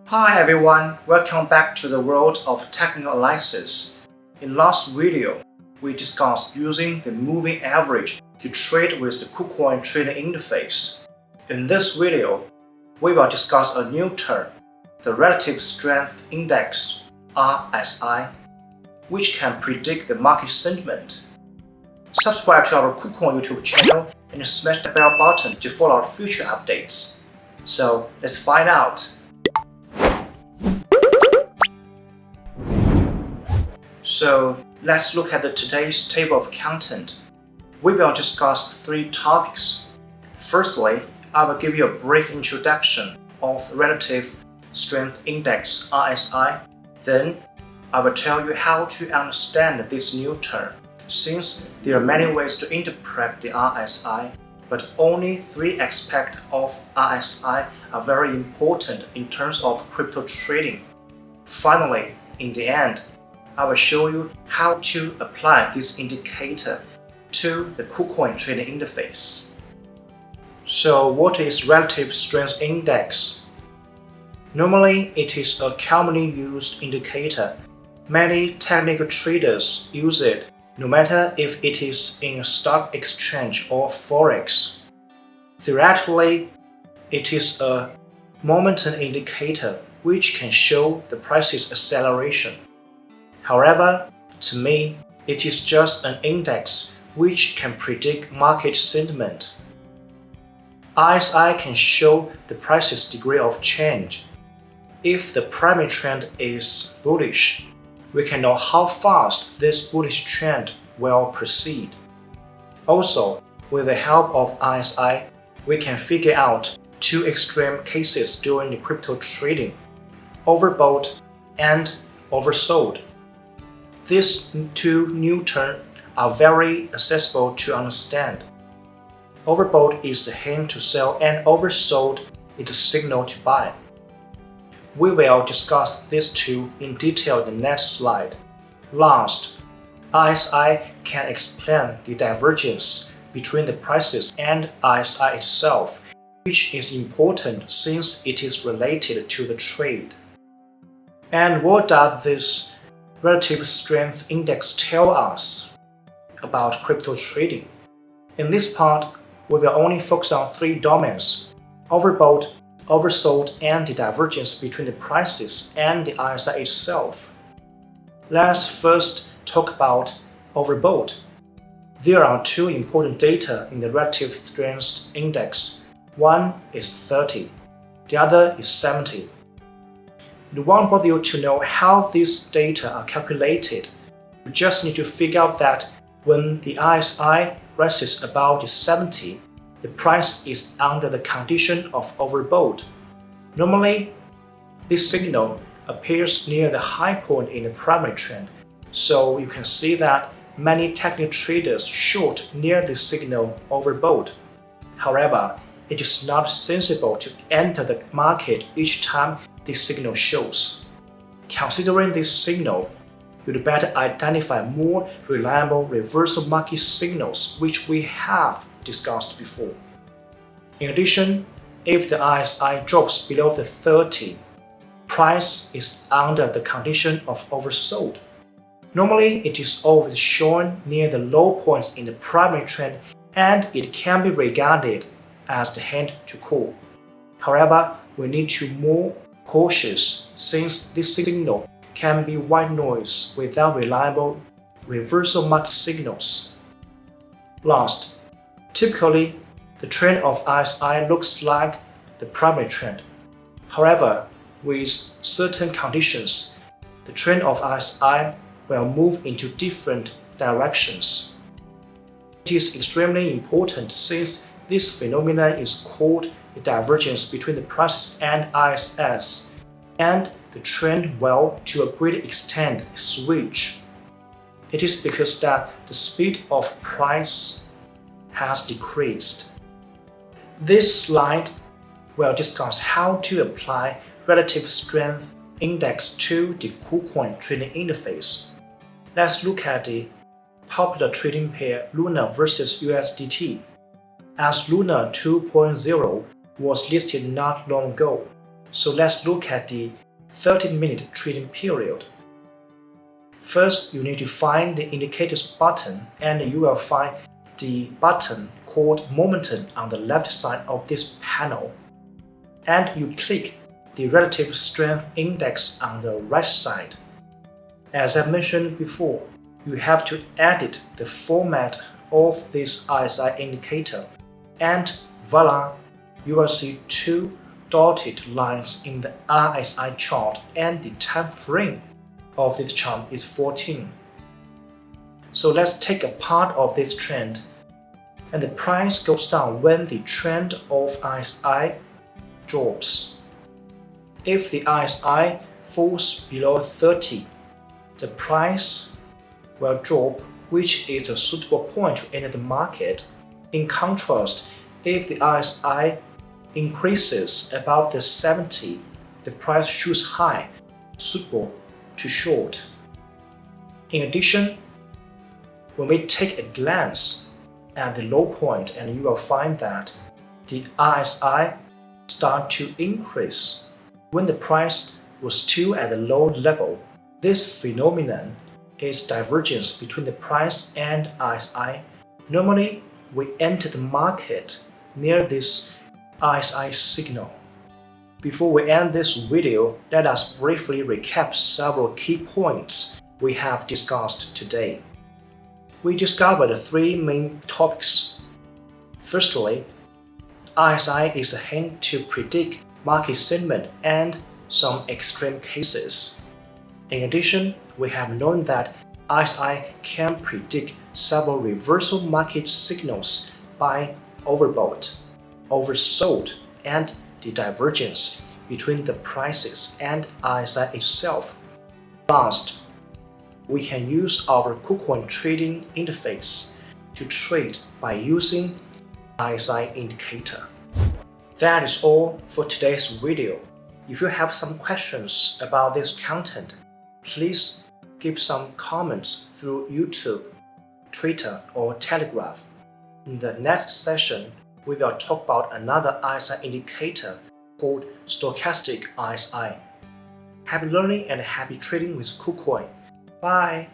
Hi everyone, welcome back to the world of technical analysis. In last video, we discussed using the moving average to trade with the KuCoin trading interface. In this video, we will discuss a new term, the Relative Strength Index (RSI), which can predict the market sentiment. Subscribe to our KuCoin YouTube channel and smash the bell button to follow our future updates. So let's find out. So let's look at today's table of content. We will discuss three topics. Firstly, I will give you a brief introduction of Relative Strength Index (RSI. Then, I will tell you how to understand this new term, since there are many ways to interpret the RSI, but only three aspects of RSI are very important in terms of crypto trading. Finally, in the end, I will show you how to apply this indicator to the KuCoin trading interface. So what is Relative Strength Index? Normally, it is a commonly used indicator. Many technical traders use it, no matter if it is in a stock exchange or forex. Theoretically, it is a momentum indicator which can show the price's acceleration. However, to me, it is just an index which can predict market sentiment. RSI can show the price's degree of change. If the primary trend is bullish, we can know how fast this bullish trend will proceed. Also, with the help of RSI, we can figure out two extreme cases during the crypto trading: overbought and oversold. These two new terms are very accessible to understand. Overbought is the hint to sell and oversold is the signal to buy. We will discuss these two in detail in the next slide. Last, RSI can explain the divergence between the prices and RSI itself, which is important since it is related to the trade. And what does this Relative Strength Index tell us about crypto trading? In this part, we will only focus on three domains: overbought, oversold, and the divergence between the prices and the RSI itself. Let's first talk about overbought. There are two important data in the Relative Strength Index. One is 30, the other is 70. It won't bother you to know how these data are calculated. You just need to figure out that when the RSI rises above the 70, the price is under the condition of overbought. Normally, this signal appears near the high point in the primary trend, so you can see that many technical traders short near this signal overbought. However, it is not sensible to enter the market each time this signal shows. Considering this signal, you'd better identify more reliable reversal market signals which we have discussed before. In addition, if the RSI drops below the 30, price is under the condition of oversold. Normally, it is always shown near the low points in the primary trend and it can be regarded as the hint to call. However, we need to be more cautious since this signal can be white noise without reliable reversal market signals. Last, typically, the trend of RSI looks like the primary trend. However, with certain conditions, the trend of RSI will move into different directions. It is extremely important since this phenomenon is called the divergence between the prices and RSIs, and the trend will, to a great extent, switch. It is because that the speed of price has decreased. This slide will discuss how to apply Relative Strength Index to the KuCoin trading interface. Let's look at the popular trading pair Luna versus USDT. As Luna 2.0 was listed not long ago, So let's look at the 30-minute trading period. First, you need to find the indicators button, and you will find the button called momentum on the left side of this panel. And you click the relative strength index on the right side. As I mentioned before, you have to edit the format of this RSI indicator, and voila, you will see two dotted lines in the RSI chart, and the time frame of this chart is 14. So let's take a part of this trend, and the price goes down when the trend of RSI drops. If the RSI falls below 30, the price will drop, which is a suitable point to enter the market. In contrast, if the RSI increases above the 70, the price shoots high, suitable to short. In addition, when we take a glance at the low point, and you will find that the RSI start to increase when the price was still at a low level. This phenomenon is divergence between the price and RSI. Normally, we enter the market near this RSI signal. Before we end this video, let us briefly recap several key points we have discussed today. We discovered three main topics. Firstly, RSI is a hint to predict market sentiment and some extreme cases. In addition, we have known that RSI can predict several reversal market signals by overbought, oversold, and the divergence between the prices and RSI itself. Last, we can use our KuCoin trading interface to trade by using RSI indicator. That is all for today's video. If you have some questions about this content, please give some comments through YouTube, Twitter, or Telegram. In the next session, we will talk about another RSI indicator called stochastic RSI. Happy learning and happy trading with KuCoin. Bye!